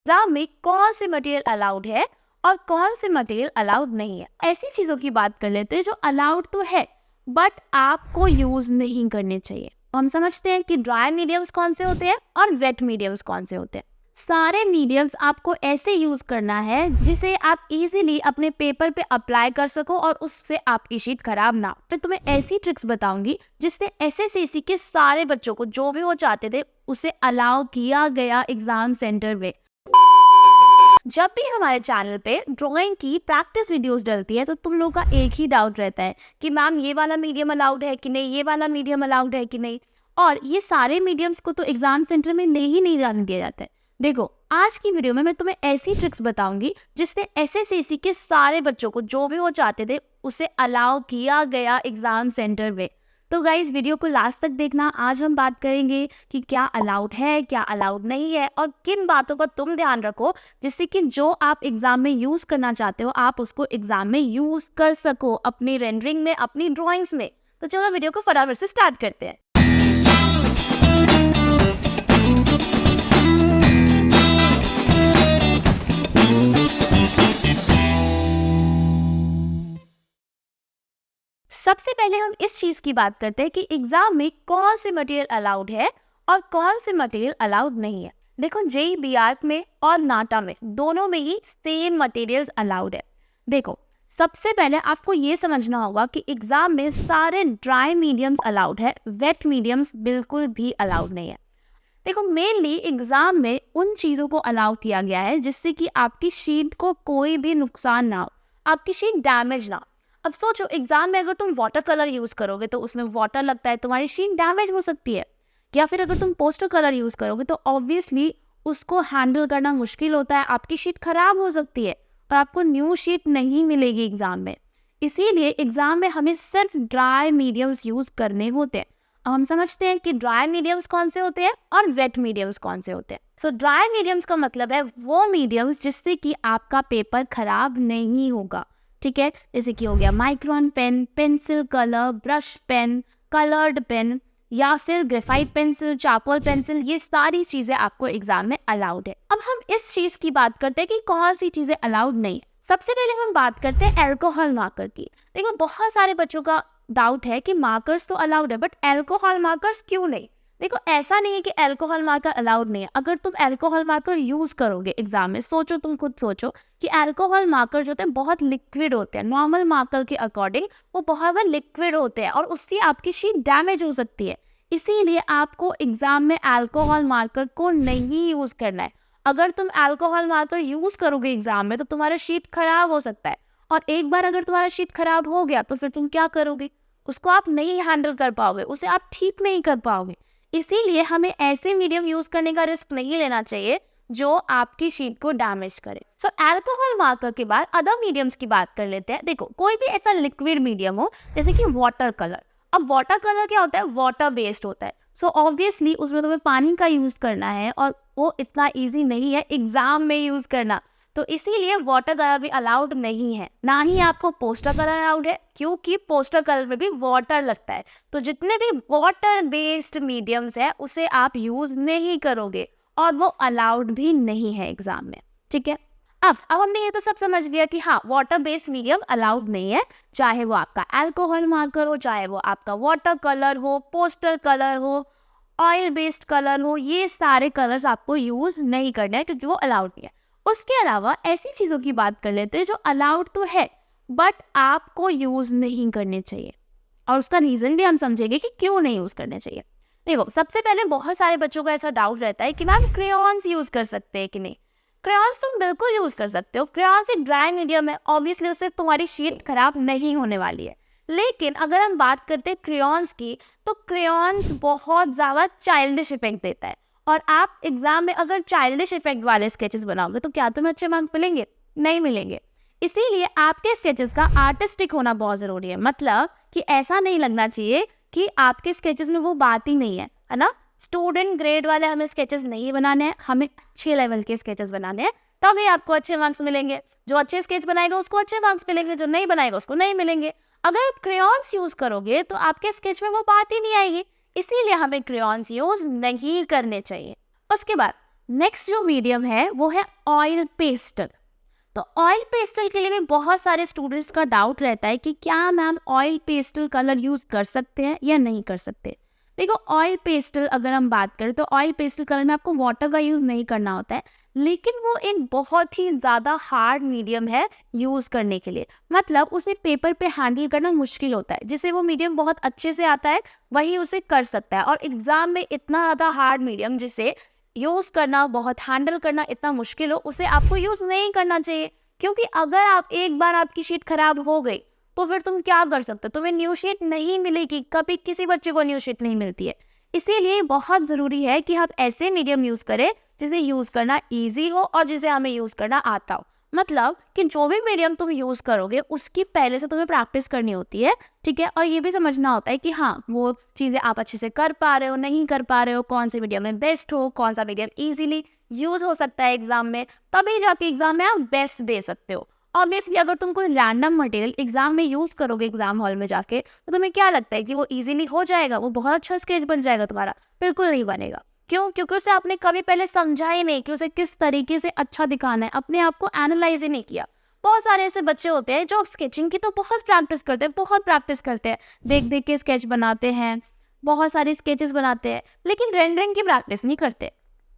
Exam में कौन से मटेरियल अलाउड है और कौन से मटेरियल अलाउड नहीं है। ऐसी चीजों की बात कर लेते हैं जो अलाउड तो है बट आपको यूज नहीं करने चाहिए। हम समझते हैं कि ड्राई मीडियम्स कौन से होते हैं और वेट मीडियम्स कौन से होते हैं। सारे मीडियम्स आपको ऐसे यूज करना है जिसे आप इजीली अपने पेपर पे अप्लाई कर सको और उससे आपकी शीट खराब ना हो। तो तुम्हें ऐसी ट्रिक्स बताऊंगी जिससे एसएससी के सारे बच्चों को जो भी वो चाहते थे उसे अलाउ किया गया एग्जाम सेंटर में। जब भी हमारे चैनल पे ड्राइंग की प्रैक्टिस वीडियोस डलती है तो तुम लोग का एक ही डाउट रहता है कि मैम ये वाला मीडियम अलाउड है कि नहीं, ये वाला मीडियम अलाउड है कि नहीं। और ये सारे मीडियम्स को तो एग्जाम सेंटर में नहीं जाने दिया जाता है। देखो, आज की वीडियो में मैं तुम्हें ऐसी ट्रिक्स बताऊंगी जिससे एसएससी के सारे बच्चों को जो भी वो चाहते थे उसे अलाउ किया गया एग्जाम सेंटर में। तो गाइज वीडियो को लास्ट तक देखना। आज हम बात करेंगे कि क्या अलाउड है, क्या अलाउड नहीं है और किन बातों का तुम ध्यान रखो जिससे कि जो आप एग्जाम में यूज करना चाहते हो आप उसको एग्जाम में यूज कर सको अपनी रेंडरिंग में, अपनी ड्राइंग्स में। तो चलो वीडियो को फटाफट से स्टार्ट करते हैं। सबसे पहले हम इस चीज की बात करते हैं कि एग्जाम में कौन से मटेरियल अलाउड है और कौन से मटेरियल अलाउड नहीं है। देखो, जेईई बीआरक में और नाटा में दोनों में ही सेम मटेरियल्स अलाउड है। देखो, सबसे पहले आपको ये समझना होगा कि एग्जाम में सारे ड्राई मीडियम्स अलाउड है, वेट मीडियम्स बिल्कुल भी अलाउड नहीं है। देखो, मेनली एग्जाम में उन चीजों को अलाउ किया गया है जिससे कि आपकी शीट को कोई भी नुकसान ना हो, आपकी शीट डैमेज ना हो। अब सोचो, एग्जाम में अगर तुम वाटर कलर यूज करोगे तो उसमें वाटर लगता है, तुम्हारी शीट डैमेज हो सकती है। या फिर अगर तुम पोस्टर कलर यूज करोगे तो ऑब्वियसली उसको हैंडल करना मुश्किल होता है, आपकी शीट खराब हो सकती है और आपको न्यू शीट नहीं मिलेगी एग्जाम में। इसीलिए एग्जाम में हमें सिर्फ ड्राई मीडियम्स यूज करने होते हैं। अब हम समझते हैं कि ड्राई मीडियम्स कौन से होते हैं और वेट मीडियम्स कौन से होते हैं। सो ड्राई मीडियम्स का मतलब है वो मीडियम्स जिससे कि आपका पेपर खराब नहीं होगा। ठीक है, जैसे कि हो गया micron pen, pencil colour, brush pen, coloured pen या फिर ग्रेफाइट पेंसिल, चारकोल पेंसिल, ये सारी चीजें आपको एग्जाम में अलाउड है। अब हम इस चीज की बात करते हैं कि कौन सी चीजें अलाउड नहीं है। सबसे पहले हम बात करते हैं एल्कोहल मार्कर की। देखो, बहुत सारे बच्चों का डाउट है कि मार्कर्स तो अलाउड है बट एल्कोहल मार्कर्स क्यों नहीं। देखो, ऐसा नहीं है कि एल्कोहल मार्कर अलाउड नहीं है। अगर तुम एल्कोहल मार्कर यूज करोगे एग्जाम में, सोचो, तुम खुद सोचो कि एल्कोहल मार्कर जो होते हैं बहुत लिक्विड होते हैं, नॉर्मल मार्कर के अकॉर्डिंग वो बहुत लिक्विड होते हैं और उससे आपकी शीट डैमेज हो सकती है। इसीलिए आपको एग्जाम में एल्कोहल मार्कर को नहीं यूज करना है। अगर तुम एल्कोहल मार्कर यूज करोगे एग्जाम में तो तुम्हारा शीट खराब हो सकता है और एक बार अगर तुम्हारा शीट खराब हो गया तो फिर तुम क्या करोगे, उसको आप नहीं हैंडल कर पाओगे, उसे आप ठीक नहीं कर पाओगे। इसीलिए हमें ऐसे मीडियम यूज करने का रिस्क नहीं लेना चाहिए जो आपकी शीट को डैमेज करे। सो एल्कोहल मार्कर के बाद अदर मीडियम्स की बात कर लेते हैं। देखो, कोई भी ऐसा लिक्विड मीडियम हो जैसे कि वाटर कलर। अब वाटर कलर क्या होता है, वाटर बेस्ड होता है। सो ऑब्वियसली उसमें तुम्हें पानी का यूज करना है और वो इतना ईजी नहीं है एग्जाम में यूज करना। तो इसीलिए वाटर कलर भी अलाउड नहीं है, ना ही आपको पोस्टर कलर अलाउड है क्योंकि पोस्टर कलर में भी वाटर लगता है। तो जितने भी वाटर बेस्ड मीडियम्स है उसे आप यूज नहीं करोगे और वो अलाउड भी नहीं है एग्जाम में। ठीक है, अब हमने ये तो सब समझ लिया कि हाँ, वाटर बेस्ड मीडियम अलाउड नहीं है, चाहे वो आपका अल्कोहल मार्कर हो, चाहे वो आपका वाटर कलर हो, पोस्टर कलर हो, ऑयल बेस्ड कलर हो, ये सारे कलर्स आपको यूज नहीं करना है क्योंकि वो अलाउड नहीं है। उसके अलावा ऐसी चीजों की बात कर लेते हैं जो अलाउड तो है बट आपको यूज नहीं करने चाहिए और उसका रीजन भी हम समझेंगे कि क्यों नहीं यूज करने चाहिए। देखो, सबसे पहले बहुत सारे बच्चों का ऐसा डाउट रहता है कि मैम क्रेयॉन्स यूज कर सकते हैं कि नहीं। क्रेयॉन्स तुम बिल्कुल यूज कर सकते हो। क्रेयॉन्स एक ड्राई मीडियम है, ऑब्वियसली उससे तुम्हारी शीट खराब नहीं होने वाली है। लेकिन अगर हम बात करते हैं क्रेयॉन्स की तो क्रेयॉन्स बहुत ज्यादा चाइल्डिश इफेक्ट देता है और आप एग्जाम में अगर चाइल्डिश इफेक्ट वाले स्केचेस बनाओगे तो क्या तुम्हें अच्छे मार्क्स मिलेंगे? नहीं मिलेंगे। इसीलिए आपके स्केचेस का आर्टिस्टिक होना बहुत जरूरी है। मतलब कि ऐसा नहीं लगना चाहिए कि आपके स्केचेस में वो बात ही नहीं है ना। स्टूडेंट ग्रेड वाले हमें स्केचेस नहीं बनाने हैं, हमें अच्छे लेवल के स्केचेस बनाने हैं, तभी आपको अच्छे मार्क्स मिलेंगे। जो अच्छे स्केच बनाएगा उसको अच्छे मार्क्स मिलेंगे, जो नहीं बनाएगा उसको नहीं मिलेंगे। अगर आप क्रेयॉन्स यूज करोगे तो आपके स्केच में वो बात ही नहीं आएगी। इसीलिए हमें क्रेयॉन्स यूज नहीं करने चाहिए। उसके बाद नेक्स्ट जो मीडियम है वो है ऑयल पेस्टल। तो ऑयल पेस्टल के लिए भी बहुत सारे स्टूडेंट्स का डाउट रहता है कि क्या ma'am oil pastel colour use कर सकते हैं या नहीं कर सकते। देखो ऑयल पेस्टल अगर हम बात करें तो ऑयल पेस्टल कलर में आपको वाटर का यूज नहीं करना होता है, लेकिन वो एक बहुत ही ज्यादा हार्ड मीडियम है यूज करने के लिए। मतलब उसे पेपर पे हैंडल करना मुश्किल होता है, जिसे वो मीडियम बहुत अच्छे से आता है वही उसे कर सकता है। और एग्जाम में इतना ज्यादा हार्ड मीडियम जिसे यूज करना, बहुत हैंडल करना इतना मुश्किल हो, उसे आपको यूज नहीं करना चाहिए। क्योंकि अगर आप एक बार आपकी शीट खराब हो गई तो फिर तुम क्या कर सकते हो, तुम्हें न्यू शीट नहीं मिलेगी। कभी किसी बच्चे को न्यू शीट नहीं मिलती है। इसीलिए बहुत जरूरी है कि हम ऐसे मीडियम यूज करें जिसे यूज करना इजी हो और जिसे हमें यूज करना आता हो। मतलब कि जो भी मीडियम तुम यूज करोगे उसकी पहले से तुम्हें प्रैक्टिस करनी होती है, ठीक है। और ये भी समझना होता है कि हाँ वो चीजें आप अच्छे से कर पा रहे हो, नहीं कर पा रहे हो, कौन से मीडियम में बेस्ट हो, कौन सा मीडियम इजीली यूज हो सकता है एग्जाम में, तभी जाके एग्जाम में आप बेस्ट दे सकते हो। ऑब्वियसली अगर तुम कोई रैंडम मटेरियल एग्जाम में यूज करोगे एग्जाम हॉल में जाके, तो तुम्हें क्या लगता है कि वो इजीली हो जाएगा, वो बहुत अच्छा स्केच बन जाएगा तुम्हारा? बिल्कुल नहीं बनेगा। क्यों? क्योंकि उसे आपने कभी पहले समझा ही नहीं कि उसे किस तरीके से अच्छा दिखाना है, अपने आप को एनालाइज ही नहीं किया। बहुत सारे ऐसे बच्चे होते हैं जो स्केचिंग की तो बहुत प्रैक्टिस करते हैं, बहुत प्रैक्टिस करते हैं, देख देख के स्केच बनाते हैं, बहुत सारे स्केचेस बनाते हैं, लेकिन रेंडरिंग की प्रैक्टिस नहीं करते,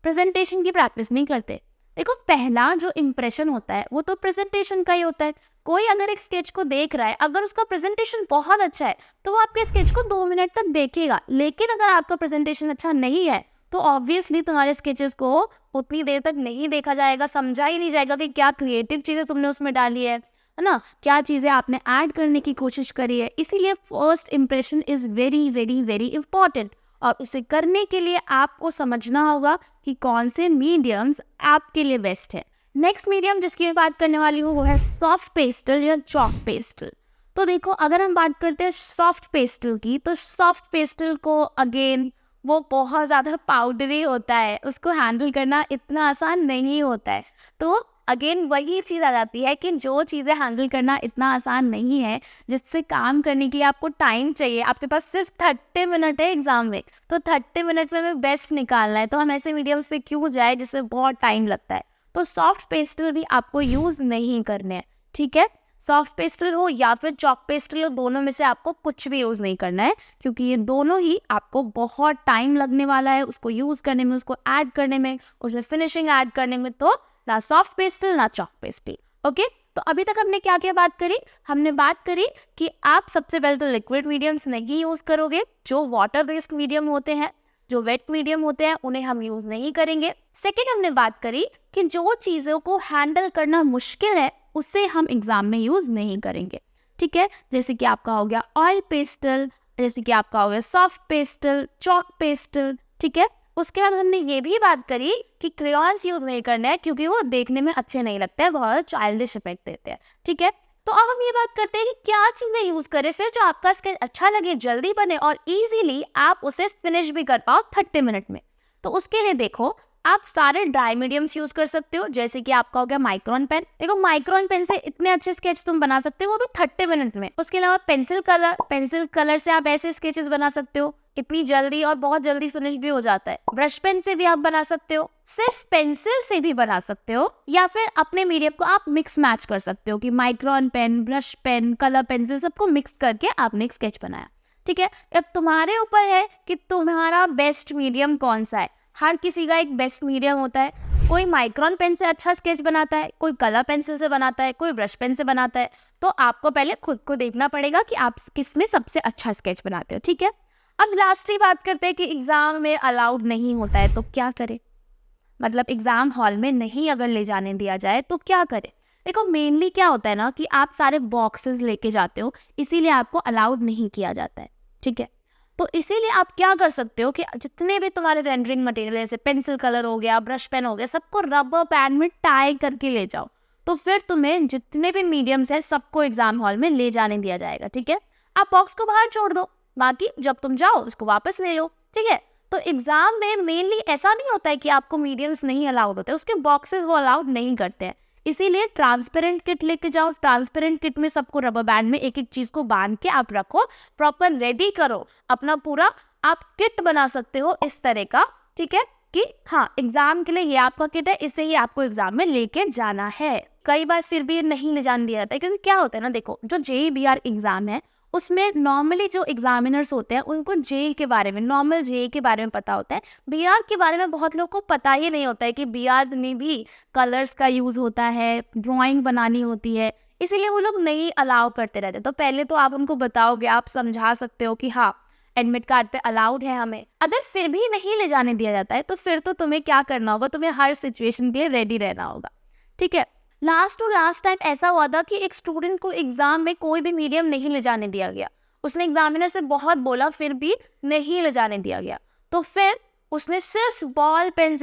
प्रेजेंटेशन की प्रैक्टिस नहीं करते। देखो पहला जो इम्प्रेशन होता है वो तो प्रेजेंटेशन का ही होता है। कोई अगर एक स्केच को देख रहा है, अगर उसका प्रेजेंटेशन बहुत अच्छा है तो वो आपके स्केच को 2 मिनट तक देखेगा। लेकिन अगर आपका प्रेजेंटेशन अच्छा नहीं है तो ऑब्वियसली तुम्हारे स्केचेस को उतनी देर तक नहीं देखा जाएगा, समझा ही नहीं जाएगा कि क्या क्रिएटिव चीजें तुमने उसमें डाली है ना, क्या चीजें आपने ऐड करने की कोशिश करी है। इसीलिए first impression is very very very important, और उसे करने के लिए आपको समझना होगा कि कौन से मीडियम्स आपके लिए बेस्ट है। नेक्स्ट मीडियम जिसकी मैं बात करने वाली हूँ वो है सॉफ्ट पेस्टल या चॉक पेस्टल। तो देखो अगर हम बात करते हैं सॉफ्ट पेस्टल की, तो सॉफ्ट पेस्टल को अगेन वो बहुत ज़्यादा पाउडरी होता है, उसको हैंडल करना इतना आसान नहीं होता है। तो अगेन वही चीज़ आ जाती है कि जो चीज़ें हैंडल करना इतना आसान नहीं है, जिससे काम करने के लिए आपको टाइम चाहिए, आपके पास सिर्फ 30 मिनट है एग्जाम में, तो 30 मिनट में हमें बेस्ट निकालना है, तो हम ऐसे मीडियम्स पे क्यों जाए जिसमें बहुत टाइम लगता है। तो सॉफ्ट पेस्टल भी आपको यूज़ नहीं करने हैं, ठीक है। सॉफ्ट पेस्टल हो या फिर चॉक पेस्टल हो, दोनों में से आपको कुछ भी यूज़ नहीं करना है, क्योंकि ये दोनों ही आपको बहुत टाइम लगने वाला है उसको यूज़ करने में, उसको ऐड करने में, उसमें फिनिशिंग ऐड करने में। तो ना सॉफ्ट पेस्टल ना चॉक पेस्टल। ओके, तो अभी तक हमने क्या क्या बात करी? हमने बात करी कि आप सबसे पहले तो लिक्विड मीडियम्स नहीं यूज़ करोगे, जो वाटर बेस्ड मीडियम होते हैं, जो वेट मीडियम होते हैं उन्हें हम यूज़ नहीं करेंगे। सेकेंड हमने बात करी कि जो चीज़ों को हैंडल करना मुश्किल है उसे हम एग्जाम में यूज़ नहीं करेंगे, ठीक है। जैसे कि आपका हो गया ऑयल पेस्टल, जैसे कि आपका हो गया सॉफ्ट पेस्टल, चॉक पेस्टल, ठीक है। उसके बाद हमने ये भी बात करी कि क्रेयॉन्स यूज़ नहीं करना है, क्योंकि वो देखने में अच्छे नहीं लगते हैं, बहुत चाइल्डिश इफेक्ट देते हैं, ठीक है। तो अब हम ये बात करते हैं कि क्या चीज़ें यूज़ करें फिर जो आपका स्केच अच्छा लगे, जल्दी बने और इजीली आप उसे फिनिश भी कर पाओ 30 मिनट में। तो उसके लिए देखो आप सारे ड्राई मीडियम्स यूज कर सकते हो, जैसे कि आपका हो गया माइक्रोन पेन। देखो माइक्रोन पेन से इतने अच्छे स्केच तुम बना सकते हो वो भी 30 मिनट में। उसके अलावा पेंसिल कलर से आप ऐसे स्केचेस बना सकते हो इतनी जल्दी, और बहुत जल्दी फिनिश भी हो जाता है। ब्रश पेन से भी आप बना सकते हो, सिर्फ पेंसिल से भी बना सकते हो, या फिर अपने मीडियम को आप मिक्स मैच कर सकते हो कि micron pen, brush pen, colour pencil सबको मिक्स करके आपने एक स्केच बनाया, ठीक है। अब तुम्हारे ऊपर है कि तुम्हारा बेस्ट मीडियम कौन सा है। हर किसी का एक बेस्ट मीडियम होता है, कोई माइक्रोन पेन से अच्छा स्केच बनाता है, कोई कलर पेंसिल से बनाता है, कोई ब्रश पेन से बनाता है। तो आपको पहले खुद को देखना पड़ेगा कि आप किस में सबसे अच्छा स्केच बनाते हो, ठीक है। अब लास्टली बात करते हैं कि एग्जाम में अलाउड नहीं होता है तो क्या करें, मतलब एग्जाम हॉल में नहीं अगर ले जाने दिया जाए तो क्या करें। देखो मेनली क्या होता है ना कि आप सारे बॉक्सेस लेके जाते हो, इसीलिए आपको अलाउड नहीं किया जाता है, ठीक है। तो इसीलिए आप क्या कर सकते हो कि जितने भी तुम्हारे रेंडरिंग मटेरियल जैसे पेंसिल कलर हो गया, ब्रश पेन हो गया, सबको रबर बैंड में टाई करके ले जाओ। तो फिर तुम्हें जितने भी मीडियम्स है सबको एग्जाम हॉल में ले जाने दिया जाएगा, ठीक है। आप बॉक्स को बाहर छोड़ दो, बाकी जब तुम जाओ उसको वापस ले लो, ठीक है। तो एग्जाम में मेनली ऐसा नहीं होता है कि आपको मीडियम्स नहीं अलाउड होते, उसके बॉक्सेस वो अलाउड नहीं करते हैं। इसीलिए ट्रांसपेरेंट किट लेके जाओ, ट्रांसपेरेंट किट में सबको रबर बैंड में एक एक चीज को बांध के आप रखो, प्रॉपर रेडी करो अपना पूरा, आप किट बना सकते हो इस तरह का, ठीक है। कि हाँ एग्जाम के लिए ये आपका किट है, इसे ही आपको एग्जाम में लेके जाना है। कई बार फिर भी नहीं ले जाने दिया जाता है, क्योंकि क्या होता है ना, देखो जो JEE-BR एग्जाम है उसमें नॉर्मली जो एग्जामिनर्स होते हैं उनको JEE के बारे में, नॉर्मल JEE के बारे में पता होता है। BR के बारे में बहुत लोगों को पता ही नहीं होता है कि BR में भी कलर्स का यूज होता है, ड्राइंग बनानी होती है, इसीलिए वो लोग नहीं अलाउ करते रहते। तो पहले तो आप उनको बताओगे, आप समझा सकते हो कि हाँ एडमिट कार्ड पे अलाउड है हमें। अगर फिर भी नहीं ले जाने दिया जाता है तो फिर तो तुम्हें क्या करना होगा, तुम्हें हर सिचुएशन के लिए रेडी रहना होगा, ठीक है। लास्ट टाइम ऐसा हुआ था कि एक स्टूडेंट को एग्जाम में कोई भी मीडियम नहीं ले जाने दिया गया। उसने एग्जामिनर से बहुत बोला फिर भी नहीं ले जाने दिया गया, तो फिर उसने सिर्फ बॉल पेन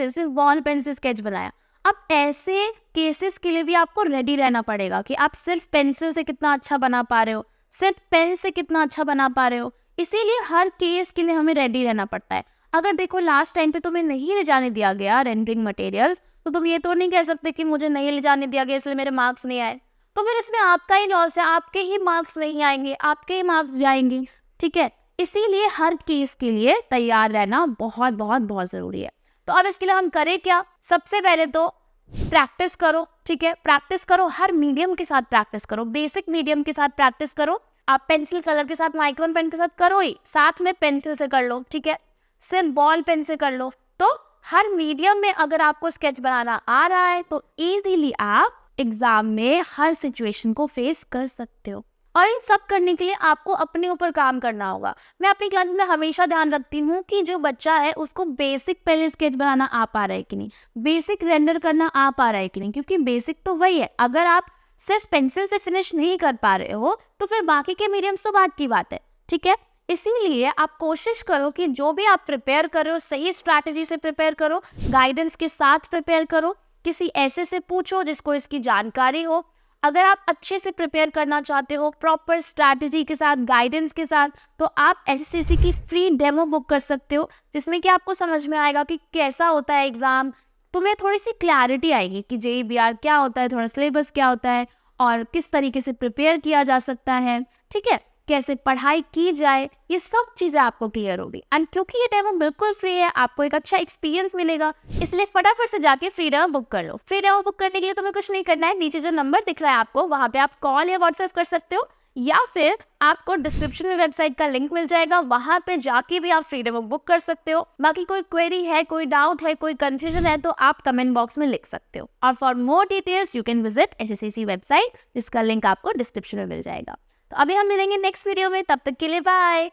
से स्केच बनाया। अब ऐसे केसेस के लिए भी आपको रेडी रहना पड़ेगा कि आप सिर्फ पेंसिल से कितना अच्छा बना पा रहे हो, सिर्फ पेन से कितना अच्छा बना पा रहे हो। इसीलिए हर केस के लिए हमें रेडी रहना पड़ता है। अगर देखो लास्ट टाइम पे तुम्हें नहीं ले जाने दिया गया रेंडरिंग मटेरियल्स, तो तुम ये तो नहीं कह सकते कि मुझे नहीं ले जाने दिया गया इसलिए मेरे मार्क्स नहीं आए, तो फिर इसमें आपका ही लॉस है, आपके ही मार्क्स नहीं आएंगे, आपके ही मार्क्स जाएंगे, ठीक है। इसीलिए हर केस के लिए तैयार रहना बहुत बहुत बहुत जरूरी है। तो अब इसके लिए हम करें क्या, सबसे पहले तो प्रैक्टिस करो, ठीक है। प्रैक्टिस करो, हर मीडियम के साथ प्रैक्टिस करो, बेसिक मीडियम के साथ प्रैक्टिस करो। आप पेंसिल कलर के साथ, माइक्रोन पेन के साथ करो ही, साथ में पेंसिल से कर लो, ठीक है, सिर्फ बॉल पेन से कर लो। तो हर मीडियम में अगर आपको स्केच बनाना आ रहा है तो इजीली आप एग्जाम में हर सिचुएशन को फेस कर सकते हो। और इन सब करने के लिए आपको अपने ऊपर काम करना होगा। मैं अपनी क्लास में हमेशा ध्यान रखती हूँ कि जो बच्चा है उसको बेसिक पहले स्केच बनाना आ पा रहा है कि नहीं, बेसिक रेंडर करना आ पा रहा है कि नहीं, क्योंकि बेसिक तो वही है। अगर आप सिर्फ पेंसिल से फिनिश नहीं कर पा रहे हो तो फिर बाकी के मीडियम्स तो बात की बात है, ठीक है। इसीलिए आप कोशिश करो कि जो भी आप प्रिपेयर करो सही स्ट्रैटेजी से प्रिपेयर करो, गाइडेंस के साथ प्रिपेयर करो, किसी ऐसे से पूछो जिसको इसकी जानकारी हो। अगर आप अच्छे से प्रिपेयर करना चाहते हो प्रॉपर स्ट्रैटेजी के साथ, गाइडेंस के साथ, तो आप SSC की फ्री डेमो बुक कर सकते हो, जिसमें कि आपको समझ में आएगा कि कैसा होता है एग्जाम। तुम्हें थोड़ी सी क्लैरिटी आएगी कि JEE-BR क्या होता है, थोड़ा सिलेबस क्या होता है और किस तरीके से प्रिपेयर किया जा सकता है, ठीक है, कैसे पढ़ाई की जाए, ये सब चीज़ें आपको क्लियर होगी। एंड क्योंकि ये डेमो बिल्कुल फ्री है, आपको एक अच्छा एक्सपीरियंस मिलेगा, इसलिए फटाफट से जाके फ्री डेमो बुक कर लो। फ्री डेमो बुक करने के लिए तुम्हें कुछ नहीं करना है, नीचे जो नंबर दिख रहा है आपको वहाँ पे आप कॉल या व्हाट्सएप कर सकते हो, या फिर आपको डिस्क्रिप्शन में वेबसाइट का लिंक मिल जाएगा, वहाँ पे जाके भी आप फ्री डेमो बुक कर सकते हो। बाकी कोई क्वेरी है, कोई डाउट है, कोई कंफ्यूजन है तो आप कमेंट बॉक्स में लिख सकते हो। और for more details you can visit SSC website, जिसका लिंक आपको डिस्क्रिप्शन में मिल जाएगा। तो अभी हम मिलेंगे नेक्स्ट वीडियो में, तब तक के लिए बाय।